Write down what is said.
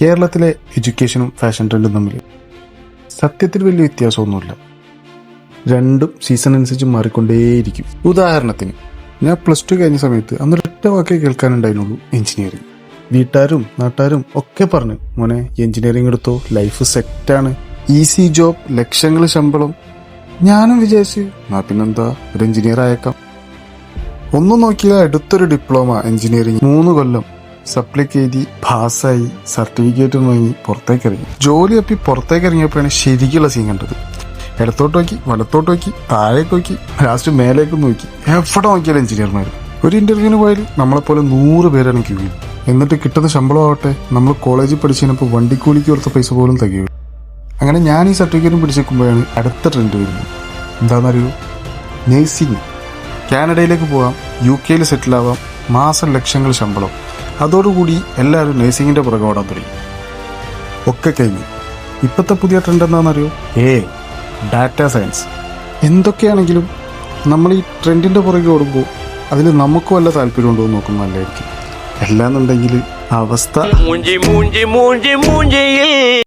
കേരളത്തിലെ എഡ്യൂക്കേഷനും ഫാഷൻ ട്രെൻഡും തമ്മിൽ സത്യത്തിൽ വലിയ വ്യത്യാസമൊന്നുമില്ല. രണ്ടും സീസൺ അനുസരിച്ച് മാറിക്കൊണ്ടേയിരിക്കും. ഉദാഹരണത്തിന് ഞാൻ +2 കഴിഞ്ഞ സമയത്ത് അന്നൊരൊറ്റ വാക്കേ കേൾക്കാനുണ്ടായിരുന്നുള്ളൂ, എഞ്ചിനീയറിംഗ്. വീട്ടുകാരും നാട്ടുകാരും ഒക്കെ പറഞ്ഞു, മോനെ എഞ്ചിനീയറിംഗ് എടുത്തോ, ലൈഫ് സെറ്റാണ്, ഈസി ജോബ്, ലക്ഷങ്ങൾ ശമ്പളം. ഞാനും വിചാരിച്ച് പിന്നെന്താ ഒരു എഞ്ചിനീയർ ആയേക്കാം. ഒന്നും നോക്കിയാൽ അടുത്തൊരു ഡിപ്ലോമ എഞ്ചിനീയറിംഗ് 3 കൊല്ലം സപ്ലിക്ക് എഴുതി പാസ്സായി, സർട്ടിഫിക്കറ്റ് വാങ്ങി പുറത്തേക്ക് ഇറങ്ങി. ജോലി തപ്പി പുറത്തേക്ക് ഇറങ്ങിയപ്പോഴാണ് ശരിക്കുള്ള സീൻ കണ്ടത്. ഇടത്തോട്ട് നോക്കി, വലത്തോട്ട് നോക്കി, താഴേക്ക് നോക്കി, ലാസ്റ്റ് മേലേക്ക് നോക്കി, എവിടെ നോക്കിയാലും എഞ്ചിനീയർമാർ. ഒരു ഇന്റർവ്യൂവിന് പോയാൽ നമ്മളെപ്പോലെ 100 പേരാണ് ക്യൂ ചെയ്യും. എന്നിട്ട് കിട്ടുന്ന ശമ്പളം ആവട്ടെ നമ്മൾ കോളേജിൽ പഠിച്ചതിനപ്പോൾ വണ്ടിക്കൂലിക്ക് കൊടുത്ത പൈസ പോലും തികയുള്ളൂ. അങ്ങനെ ഞാൻ ഈ സർട്ടിഫിക്കറ്റും പിടിച്ചേക്കുമ്പോഴാണ് അടുത്ത ട്രെൻഡ് വരുന്നത്. എന്താണെന്നറിയൂ? നേഴ്സിംഗ്. കാനഡയിലേക്ക് പോകാം, UK സെറ്റിലാവാം, മാസം ലക്ഷങ്ങൾ ശമ്പളം. അതോടുകൂടി എല്ലാവരും നേഴ്സിങ്ങിൻ്റെ പുറകെ ഓടാൻ തുടങ്ങി. ഒക്കെ കഴിഞ്ഞു. ഇപ്പോഴത്തെ പുതിയ ട്രെൻഡ് എന്താണെന്നറിയോ? Data science. എന്തൊക്കെയാണെങ്കിലും നമ്മൾ ഈ ട്രെൻഡിൻ്റെ പുറകെ ഓടുമ്പോൾ അതിൽ നമുക്ക് വല്ല താല്പര്യം ഉണ്ടോ എന്ന് നോക്കുമ്പോൾ നല്ലതായിരിക്കും. അല്ലാന്നുണ്ടെങ്കിൽ അവസ്ഥ